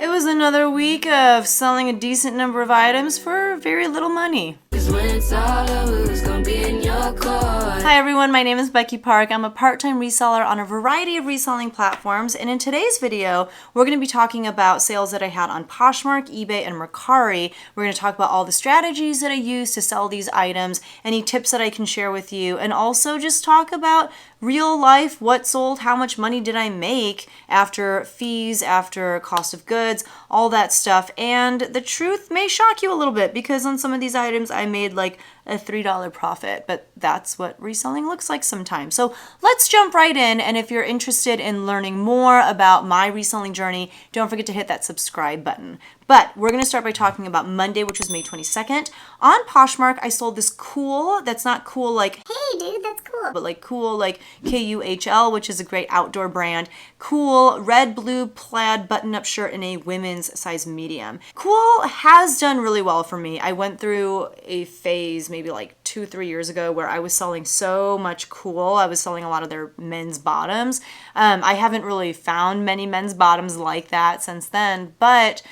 It was another week of selling a decent number of items for very little money. Hi everyone, my name is Becky Park. I'm a part-time reseller on a variety of reselling platforms, and in today's video, we're going to be talking about sales that I had on Poshmark, eBay, and Mercari. We're going to talk about all the strategies that I use to sell these items, any tips that I can share with you, and also just talk about real life, what sold, how much money did I make after fees, after cost of goods, all that stuff. And the truth may shock you a little bit because on some of these items I made like a $3 profit, but that's what reselling looks like sometimes. So let's jump right in, and if you're interested in learning more about my reselling journey, don't forget to hit that subscribe button. But we're gonna start by talking about Monday, which was May 22nd. On Poshmark, I sold this cool, that's not cool like, hey dude, that's cool, but like cool like KUHL, which is a great outdoor brand. Cool red, blue plaid button-up shirt in a women's size medium. Cool has done really well for me. I went through a phase maybe like 2-3 years ago where I was selling so much Cool. I was selling a lot of their men's bottoms. I haven't really found many men's bottoms like that since then, but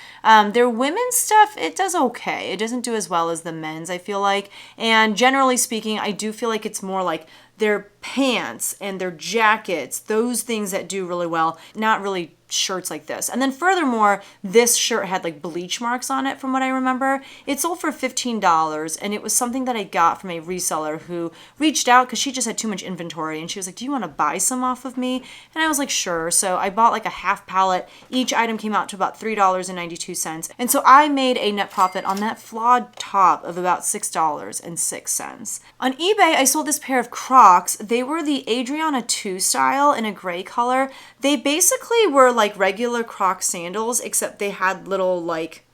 their women's stuff, it does okay. It doesn't do as well as the men's, I feel like. And generally speaking, I do feel like it's more like their pants and their jackets, those things that do really well, not really shirts like this. And then furthermore, this shirt had like bleach marks on it from what I remember. It sold for $15, and it was something that I got from a reseller who reached out because she just had too much inventory, and she was like, do you want to buy some off of me? And I was like, sure. So I bought like a half pallet. Each item came out to about $3.92. And so I made a net profit on that flawed top of about $6.06. On eBay, I sold this pair of Crocs. They were the Adriana 2 style in a gray color. They basically were like regular Croc sandals, except they had little like,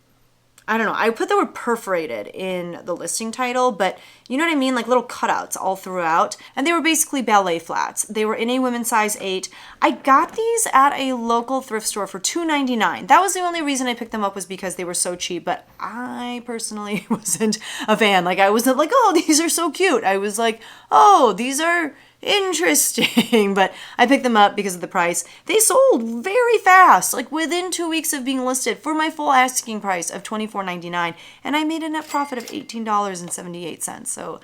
I don't know, I put the word perforated in the listing title, but you know what I mean? Like little cutouts all throughout. And they were basically ballet flats. They were in a women's size 8. I got these at a local thrift store for $2.99. That was the only reason I picked them up, was because they were so cheap, but I personally wasn't a fan. Like I wasn't like, oh, these are so cute. I was like, oh, these are interesting. But I picked them up because of the price. They sold very fast, like within 2 weeks of being listed, for my full asking price of $24.99, and I made a net profit of $18.78. So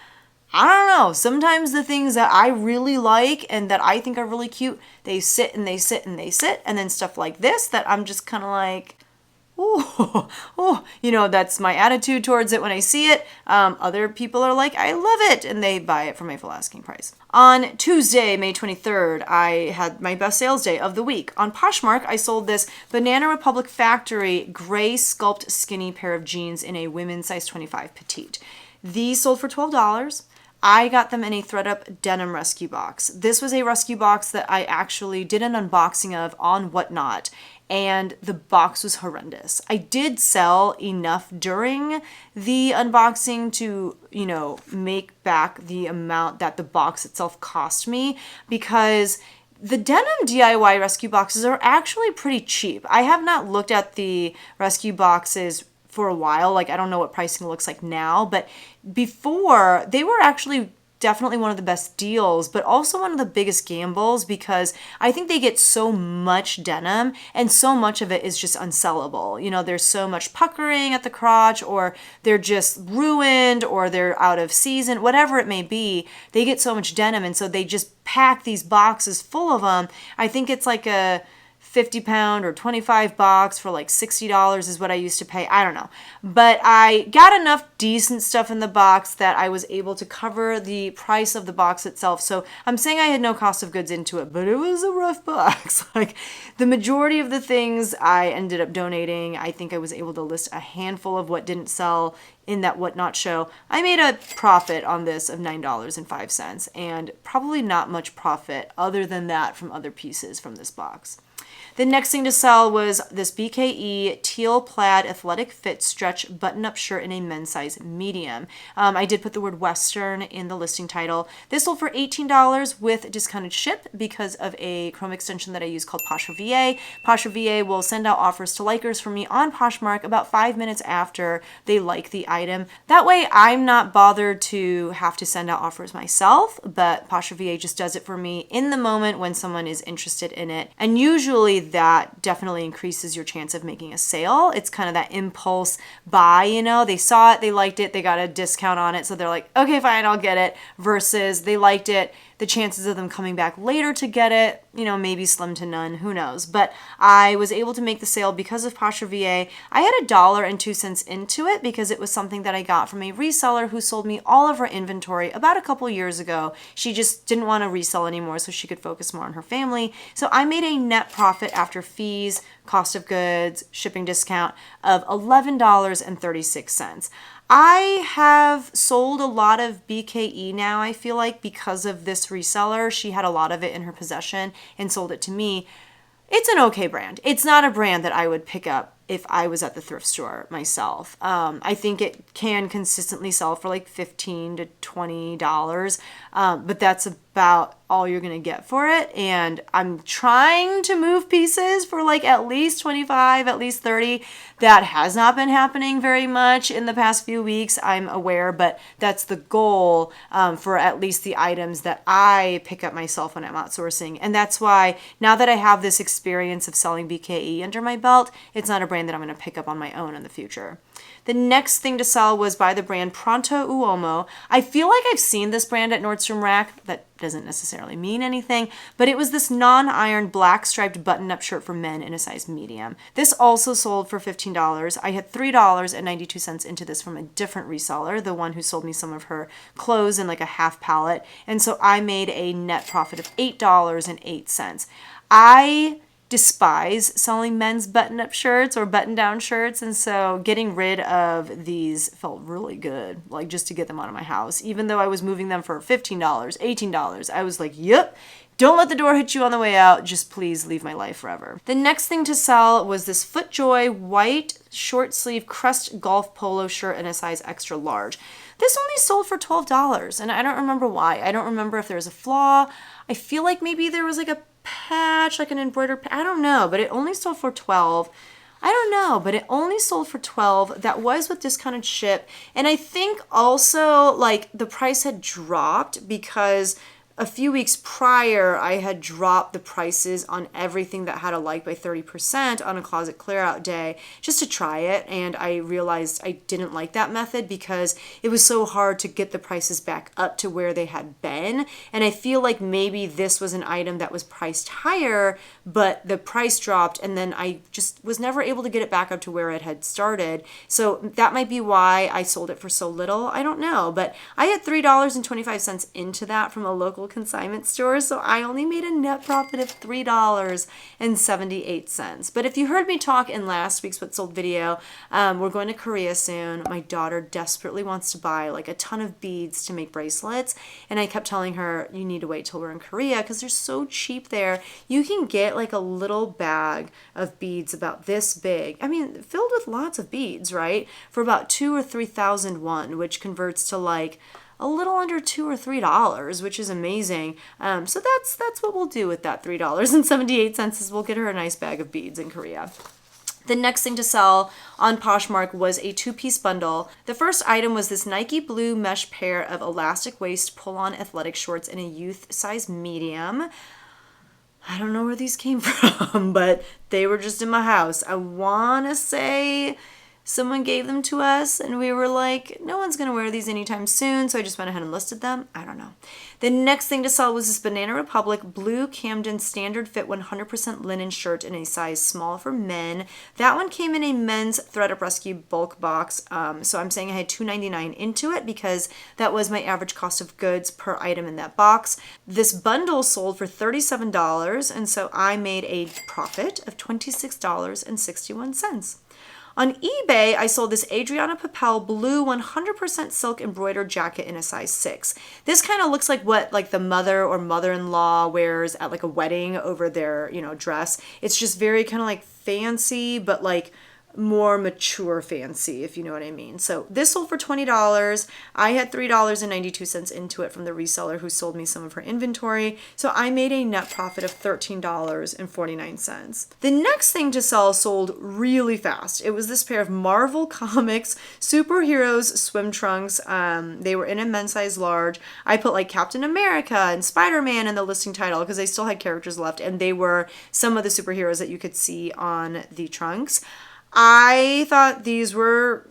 I don't know, sometimes the things that I really like and that I think are really cute, they sit and they sit and they sit, and then stuff like this that I'm just kind of like, oh, you know, that's my attitude towards it when I see it. Other people are like, I love it, and they buy it for my full asking price. On Tuesday, May 23rd, I had my best sales day of the week. On Poshmark, I sold this Banana Republic Factory gray sculpt skinny pair of jeans in a women's size 25 petite. These sold for $12. I got them in a ThredUp denim rescue box. This was a rescue box that I actually did an unboxing of on Whatnot, and the box was horrendous. I did sell enough during the unboxing to, you know, make back the amount that the box itself cost me, because the denim DIY rescue boxes are actually pretty cheap. I have not looked at the rescue boxes for a while. Like, I don't know what pricing looks like now, but before, they were actually definitely one of the best deals, but also one of the biggest gambles, because I think they get so much denim and so much of it is just unsellable. You know, there's so much puckering at the crotch, or they're just ruined, or they're out of season, whatever it may be. They get so much denim, and so they just pack these boxes full of them. I think it's like a 50-pound or 25 box for like $60 is what I used to pay. I don't know. But I got enough decent stuff in the box that I was able to cover the price of the box itself. So I'm saying I had no cost of goods into it, but it was a rough box. Like the majority of the things I ended up donating. I think I was able to list a handful of what didn't sell in that Whatnot show. I made a profit on this of $9.05, and probably not much profit other than that from other pieces from this box. The next thing to sell was this BKE teal plaid athletic fit stretch button-up shirt in a men's size medium. I did put the word Western in the listing title. This sold for $18 with discounted ship because of a Chrome extension that I use called Poshmark VA. Poshmark VA will send out offers to likers for me on Poshmark about 5 minutes after they like the item. That way I'm not bothered to have to send out offers myself, but Poshmark VA just does it for me in the moment when someone is interested in it. And usually that definitely increases your chance of making a sale. It's kind of that impulse buy, you know, they saw it, they liked it, they got a discount on it, so they're like, okay, fine, I'll get it, versus they liked it, the chances of them coming back later to get it, you know, maybe slim to none, who knows. But I was able to make the sale because of Posture VA. I had $1.02 into it because it was something that I got from a reseller who sold me all of her inventory about a couple years ago. She just didn't want to resell anymore so she could focus more on her family. So I made a net profit after fees, cost of goods, shipping discount of $11.36. I have sold a lot of BKE now, I feel like, because of this reseller. She had a lot of it in her possession and sold it to me. It's an okay brand. It's not a brand that I would pick up if I was at the thrift store myself. I think it can consistently sell for like $15 to $20, but that's about all you're gonna get for it. And I'm trying to move pieces for like at least 25, at least 30. That has not been happening very much in the past few weeks, I'm aware, but that's the goal for at least the items that I pick up myself when I'm outsourcing. And that's why now that I have this experience of selling BKE under my belt, it's not a brand that I'm going to pick up on my own in the future. The next thing to sell was by the brand Pronto Uomo. I feel like I've seen this brand at Nordstrom Rack. That doesn't necessarily mean anything, but it was this non-iron black striped button-up shirt for men in a size medium. This also sold for $15. I had $3.92 into this from a different reseller, the one who sold me some of her clothes in like a half pallet, and so I made a net profit of $8.08. I despise selling men's button-up shirts or button-down shirts, and so getting rid of these felt really good, like just to get them out of my house. Even though I was moving them for $15, $18, I was like, yep, don't let the door hit you on the way out, just please leave my life forever. The next thing to sell was this FootJoy white short sleeve crest golf polo shirt in a size extra large. This only sold for $12, and I don't remember why. I don't remember if there was a flaw. I feel like maybe there was like a patch, like an embroidered patch. I don't know, but it only sold for $12. I don't know, but it only sold for $12. That was with discounted ship. And I think also like the price had dropped because a few weeks prior, I had dropped the prices on everything that had a like by 30% on a closet clear out day just to try it. And I realized I didn't like that method because it was so hard to get the prices back up to where they had been. And I feel like maybe this was an item that was priced higher, but the price dropped and then I just was never able to get it back up to where it had started. So that might be why I sold it for so little. I don't know, but I had $3.25 into that from a local consignment store, so I only made a net profit of $3.78. But if you heard me talk in last week's What Sold video, we're going to Korea soon. My daughter desperately wants to buy like a ton of beads to make bracelets, and I kept telling her, you need to wait till we're in Korea because they're so cheap there. You can get like a little bag of beads about this big, I mean filled with lots of beads, right, for about 2,000 or 3,000 won, which converts to like a little under $2 or $3, which is amazing. So that's what we'll do with that $3.78 is we'll get her a nice bag of beads in Korea. The next thing to sell on Poshmark was a two-piece bundle. The first item was this Nike blue mesh pair of elastic waist pull-on athletic shorts in a youth size medium. I don't know where these came from, but they were just in my house. I want to say someone gave them to us and we were like, no one's going to wear these anytime soon, so I just went ahead and listed them. I don't know. The next thing to sell was this Banana Republic blue Camden standard fit 100% linen shirt in a size small for men. That one came in a men's ThredUp Rescue bulk box, so I'm saying I had $2.99 into it because that was my average cost of goods per item in that box. This bundle sold for $37, and so I made a profit of $26.61. On eBay, I sold this Adriana Papel blue 100% silk embroidered jacket in a size 6. This kind of looks like what like the mother or mother-in-law wears at like a wedding over their, dress. It's just very kind of like fancy, but like more mature fancy, if you know what I mean. So this sold for $20. I had $3.92 into it from the reseller who sold me some of her inventory. So I made a net profit of $13.49. The next thing to sell sold really fast. It was this pair of Marvel Comics superheroes swim trunks. They were in a men's size large. I put like Captain America and Spider-Man in the listing title because they still had characters left, and they were some of the superheroes that you could see on the trunks. I thought these were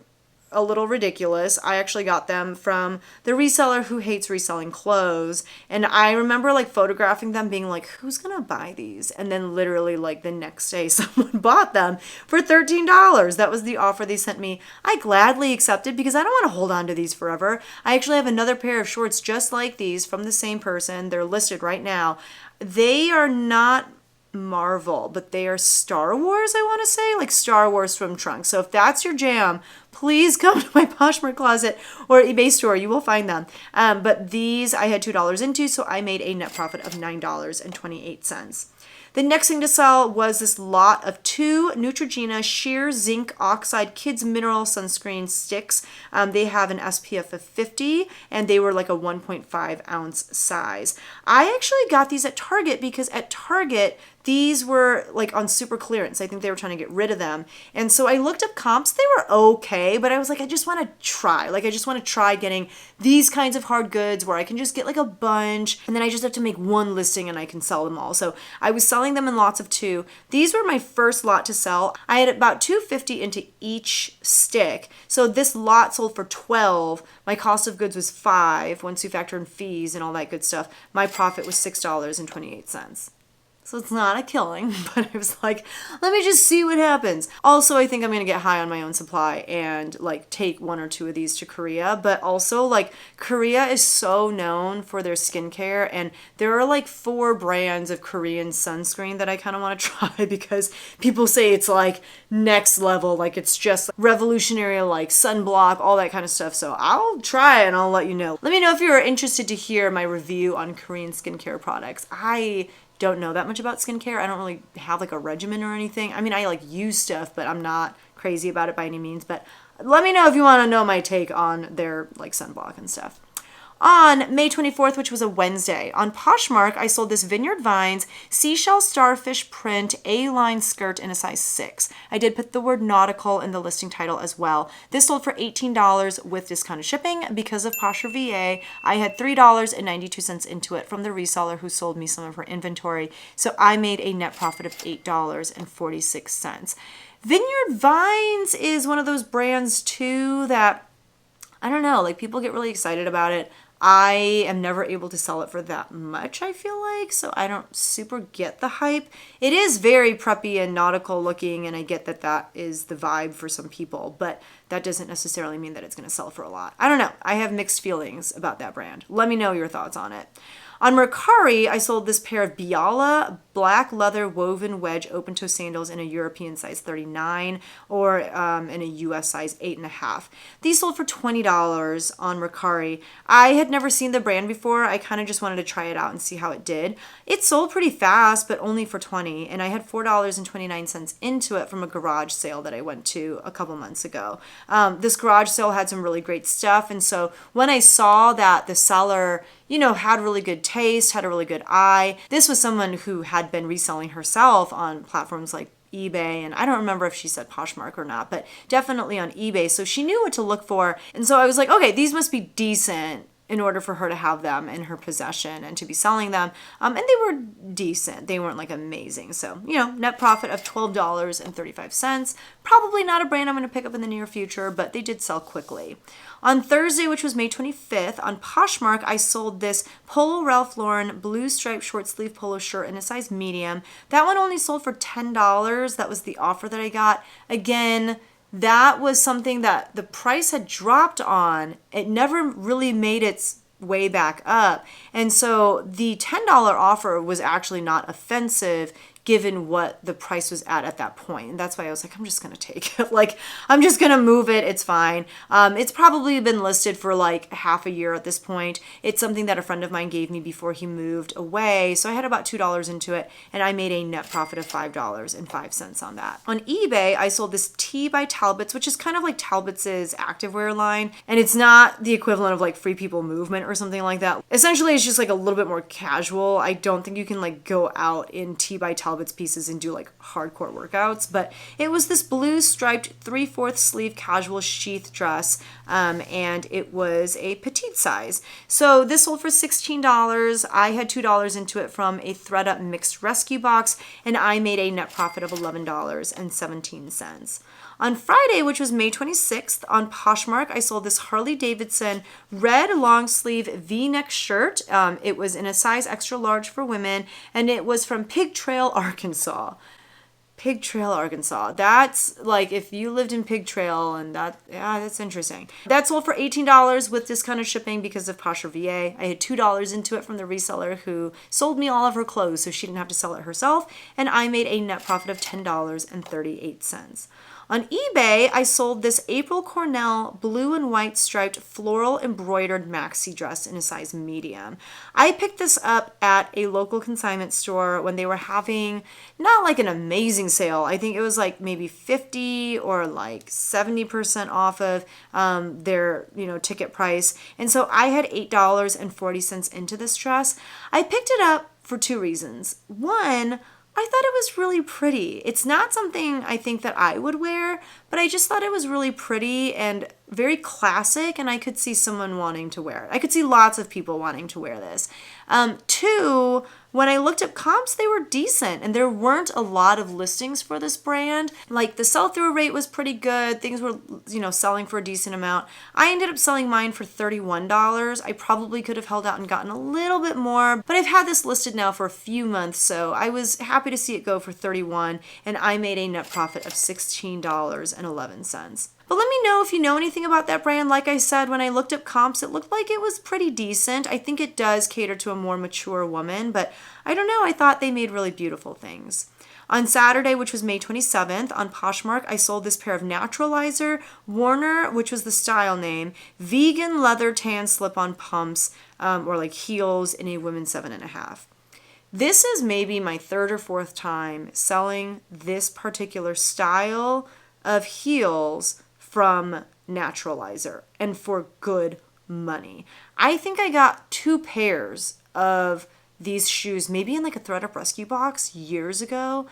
a little ridiculous. I actually got them from the reseller who hates reselling clothes. And I remember like photographing them being like, who's gonna buy these? And then literally like the next day someone bought them for $13. That was the offer they sent me. I gladly accepted because I don't want to hold on to these forever. I actually have another pair of shorts just like these from the same person. They're listed right now. They are not Marvel, but they are Star Wars, I want to say, like Star Wars swim trunks. So if that's your jam, please come to my Poshmark closet or eBay store. You will find them. But these I had $2 into, so I made a net profit of $9.28. The next thing to sell was this lot of 2 Neutrogena Sheer Zinc Oxide Kids Mineral Sunscreen Sticks. They have an SPF of 50, and they were like a 1.5 ounce size. I actually got these at Target because at Target, these were like on super clearance. I think they were trying to get rid of them. And so I looked up comps. They were okay, but I was like, I just want to try. Like, I just want to try getting these kinds of hard goods where I can just get like a bunch, and then I just have to make one listing and I can sell them all. So I was selling them in lots of 2. These were my first lot to sell. I had about $2.50 into each stick. So this lot sold for $12. My cost of goods was $5 once you factor in fees and all that good stuff. My profit was $6.28. So it's not a killing, but I was like, let me just see what happens. Also, I think I'm going to get high on my own supply and like take 1 or 2 of these to Korea. But also like Korea is so known for their skincare, and there are like 4 brands of Korean sunscreen that I kind of want to try because people say it's like next level. Like it's just revolutionary, like sunblock, all that kind of stuff. So I'll try and I'll let you know. Let me know if you're interested to hear my review on Korean skincare products. I don't know that much about skincare. I don't really have like a regimen or anything. I mean, I like use stuff, but I'm not crazy about it by any means. But let me know if you want to know my take on their like sunblock and stuff. On May 24th, which was a Wednesday, on Poshmark, I sold this Vineyard Vines seashell starfish print A-line skirt in a size 6. I did put the word nautical in the listing title as well. This sold for $18 with discounted shipping. Because of Posher VA, I had $3.92 into it from the reseller who sold me some of her inventory. So I made a net profit of $8.46. Vineyard Vines is one of those brands too that, I don't know, like people get really excited about it. I am never able to sell it for that much, I feel like, so I don't super get the hype. It is very preppy and nautical looking, and I get that that is the vibe for some people, but that doesn't necessarily mean that it's going to sell for a lot. I don't know. I have mixed feelings about that brand. Let me know your thoughts on it. On Mercari, I sold this pair of Biala black leather woven wedge open-toe sandals in a European size 39 or in a US size 8.5. These sold for $20 on Mercari. I had never seen the brand before. I kind of just wanted to try it out and see how it did. It sold pretty fast, but only for $20, and I had $4.29 into it from a garage sale that I went to a couple months ago. This garage sale had some really great stuff, and so when I saw that the seller, you know, had really good taste, had a really good eye. This was someone who had been reselling herself on platforms like eBay, and I don't remember if she said Poshmark or not, but definitely on eBay. So she knew what to look for. And so I was like, okay, these must be decent in order for her to have them in her possession and to be selling them. And they were decent. They weren't like amazing. So, you know, net profit of $12.35. Probably not a brand I'm going to pick up in the near future, but they did sell quickly. On Thursday, which was May 25th, on Poshmark, I sold this Polo Ralph Lauren blue striped short sleeve polo shirt in a size medium. That one only sold for $10. That was the offer that I got. Again, that was something that the price had dropped on. It never really made its way back up. And so the $10 offer was actually not offensive given what the price was at that point. And that's why I was like, I'm just going to take it. Like, I'm just going to move it. It's fine. It's probably been listed for like half a year at this point. It's something that a friend of mine gave me before he moved away. So I had about $2 into it, and I made a net profit of $5.05 on that. On eBay, I sold this Tea by Talbots, which is kind of like Talbots' activewear line. And it's not the equivalent of like Free People Movement or something like that. Essentially, it's just like a little bit more casual. I don't think you can like go out in Tea by Talbots pieces and do like hardcore workouts, but it was this blue striped 3/4 sleeve casual sheath dress, and it was a petite size. So this sold for $16. I had $2 into it from a ThredUp mixed rescue box, and I made a net profit of $11.17. On Friday, which was May 26th, on Poshmark, I sold this Harley Davidson red long sleeve V-neck shirt. It was in a size extra large for women, and it was from Pig Trail, Arkansas. Pig Trail, Arkansas. That's like if you lived in Pig Trail, and that's interesting. That sold for $18 with discounted shipping because of Posher VA. I had $2 into it from the reseller who sold me all of her clothes so she didn't have to sell it herself, and I made a net profit of $10.38. On eBay, I sold this April Cornell blue and white striped floral embroidered maxi dress in a size medium. I picked this up at a local consignment store when they were having not like an amazing sale. I think it was like maybe 50 or like 70% off of their ticket price. And so I had $8.40 into this dress. I picked it up for two reasons. One, I thought it was really pretty. It's not something I think that I would wear, but I just thought it was really pretty and very classic, and I could see someone wanting to wear it. I could see lots of people wanting to wear this. Two, when I looked up comps, they were decent, and there weren't a lot of listings for this brand. Like the sell-through rate was pretty good. Things were, selling for a decent amount. I ended up selling mine for $31. I probably could have held out and gotten a little bit more, but I've had this listed now for a few months, so I was happy to see it go for $31, and I made a net profit of $16.11. But let me know if you know anything about that brand. Like I said, when I looked up comps, it looked like it was pretty decent. I think it does cater to a more mature woman, but I don't know. I thought they made really beautiful things. On Saturday, which was May 27th, on Poshmark, I sold this pair of Naturalizer Warner, which was the style name, vegan leather tan slip-on pumps, or like heels in a women's 7.5. This is maybe my third or fourth time selling this particular style of heels from Naturalizer, and for good money. I think I got 2 pairs of these shoes, maybe in like a ThredUp rescue box years ago,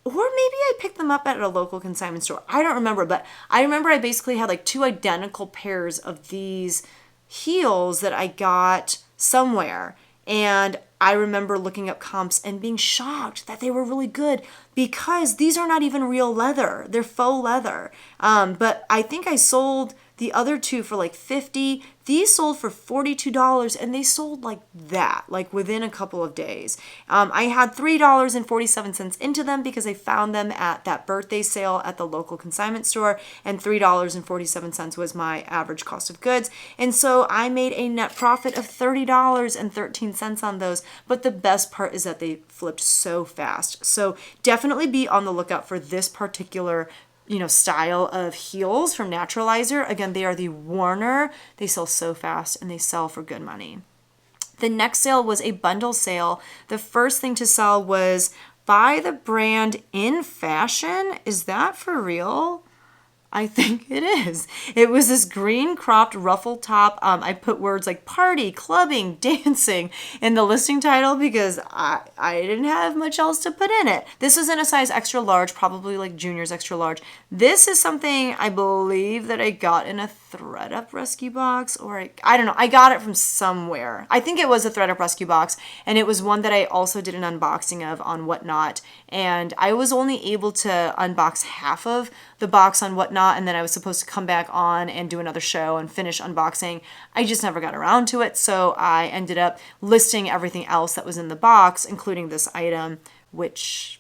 or maybe I picked them up at a local consignment store. I don't remember, but I remember I basically had like 2 identical pairs of these heels that I got somewhere, and I remember looking up comps and being shocked that they were really good because these are not even real leather. They're faux leather. But I think I sold the other 2 for like $50. These sold for $42, and they sold like that, like within a couple of days. I had $3.47 into them because I found them at that birthday sale at the local consignment store, and $3.47 was my average cost of goods. And so I made a net profit of $30.13 on those. But the best part is that they flipped so fast. So definitely be on the lookout for this particular style of heels from Naturalizer. Again, they are the Warner. They sell so fast and they sell for good money. The next sale was a bundle sale. The first thing to sell was by the brand In Fashion. Is that for real? I think it is. It was this green cropped ruffle top. I put words like party, clubbing, dancing in the listing title because I didn't have much else to put in it. This was in a size extra large, probably like junior's extra large. This is something I believe that I got in a ThredUp rescue box, or I don't know. I got it from somewhere. I think it was a ThredUp rescue box, and it was one that I also did an unboxing of on Whatnot. And I was only able to unbox half of the box on Whatnot, and then I was supposed to come back on and do another show and finish unboxing. I just never got around to it, so I ended up listing everything else that was in the box, including this item, which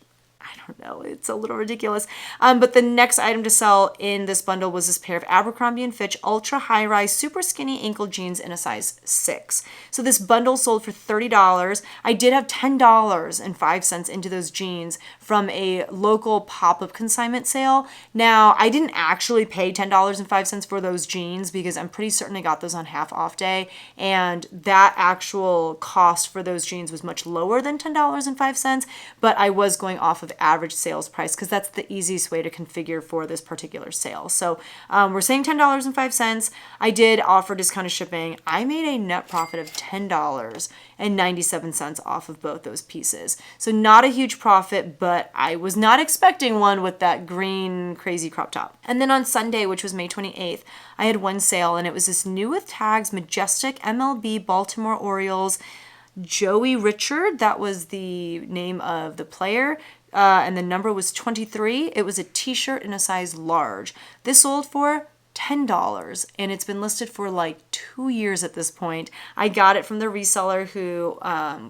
I don't know, it's a little ridiculous. But the next item to sell in this bundle was this pair of Abercrombie & Fitch ultra high-rise super skinny ankle jeans in a size 6. So this bundle sold for $30. I did have $10.05 into those jeans from a local pop-up consignment sale. Now, I didn't actually pay $10.05 for those jeans because I'm pretty certain I got those on half off day, and that actual cost for those jeans was much lower than $10.05, but I was going off of average sales price because that's the easiest way to configure for this particular sale. So we're saying $10.05. I did offer discounted shipping. I made a net profit of $10.97 off of both those pieces. So not a huge profit, but I was not expecting one with that green crazy crop top. And then on Sunday, which was May 28th, I had one sale, and it was this new with tags majestic MLB Baltimore Orioles Joey Richard. That was the name of the player. And the number was 23. It was a t-shirt in a size large. This sold for $10, and it's been listed for like 2 years at this point. I got it from the reseller who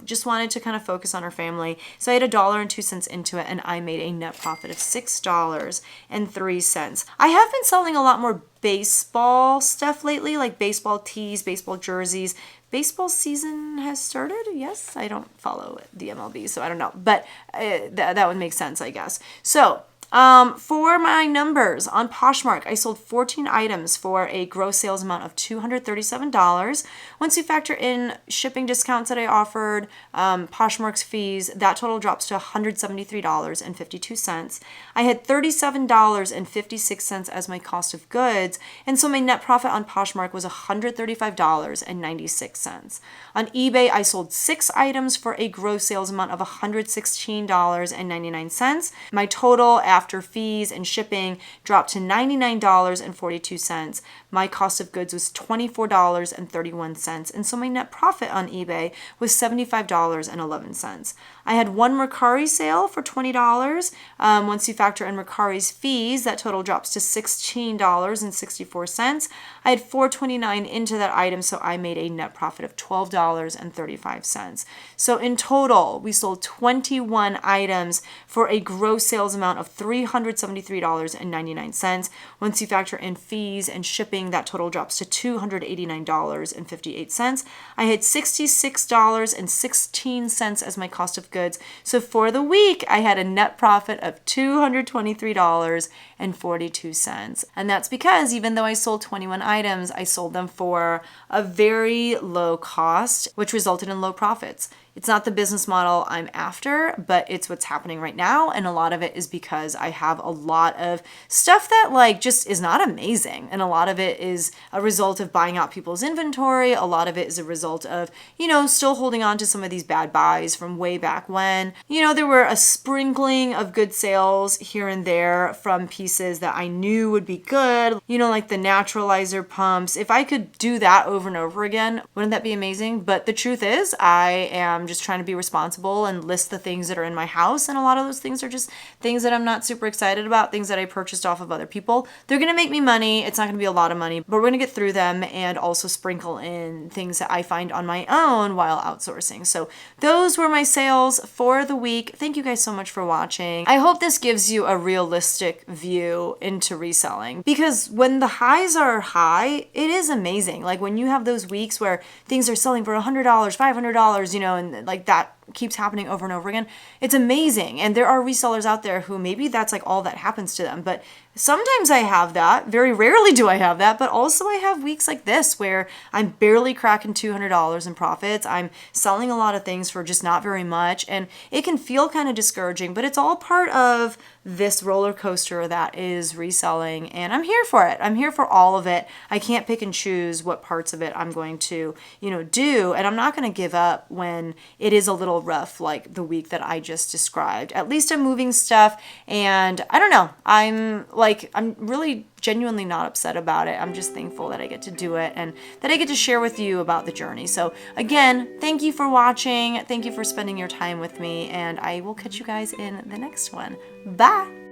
just wanted to kind of focus on her family. So I had $1.02 into it, and I made a net profit of $6.03. I have been selling a lot more baseball stuff lately, like baseball tees, baseball jerseys. Baseball season has started. Yes, I don't follow the MLB, so I don't know, but that would make sense, I guess. So for my numbers on Poshmark, I sold 14 items for a gross sales amount of $237. Once you factor in shipping discounts that I offered, Poshmark's fees, that total drops to $173.52. I had $37.56 as my cost of goods, and so my net profit on Poshmark was $135.96. On eBay, I sold 6 items for a gross sales amount of $116.99. My total after fees and shipping dropped to $99.42. My cost of goods was $24.31, and so my net profit on eBay was $75.11. I had one Mercari sale for $20. Once you factor in Mercari's fees, that total drops to $16.64. I had $4.29 into that item, so I made a net profit of $12.35. So in total, we sold 21 items for a gross sales amount of $373.99. Once you factor in fees and shipping, that total drops to $289.58. I had $66.16 as my cost of goods. So for the week, I had a net profit of $223.42. And that's because even though I sold 21 items, I sold them for a very low cost, which resulted in low profits. It's not the business model I'm after, but it's what's happening right now. And a lot of it is because I have a lot of stuff that like just is not amazing. And a lot of it is a result of buying out people's inventory. A lot of it is a result of, still holding on to some of these bad buys from way back when. There were a sprinkling of good sales here and there from pieces that I knew would be good, like the naturalizer pumps. If I could do that over and over again, wouldn't that be amazing? But the truth is, I am just trying to be responsible and list the things that are in my house, and a lot of those things are just things that I'm not super excited about, things that I purchased off of other people. They're gonna make me money. It's not gonna be a lot of money, but we're gonna get through them and also sprinkle in things that I find on my own while outsourcing. So those were my sales for the week. Thank you guys so much for watching. I hope this gives you a realistic view into reselling, because when the highs are high, it is amazing. Like when you have those weeks where things are selling for $100, $500, and like that keeps happening over and over again, it's amazing. And there are resellers out there who maybe that's like all that happens to them, but sometimes I have that. Very rarely do I have that, but also I have weeks like this where I'm barely cracking $200 in profits. I'm selling a lot of things for just not very much, and it can feel kind of discouraging, but it's all part of this roller coaster that is reselling, and I'm here for it. I'm here for all of it. I can't pick and choose what parts of it I'm going to, do, and I'm not going to give up when it is a little rough like the week that I just described. At least I'm moving stuff, and I don't know. I'm really genuinely not upset about it. I'm just thankful that I get to do it and that I get to share with you about the journey. So again, thank you for watching. Thank you for spending your time with me, and I will catch you guys in the next one. Bye.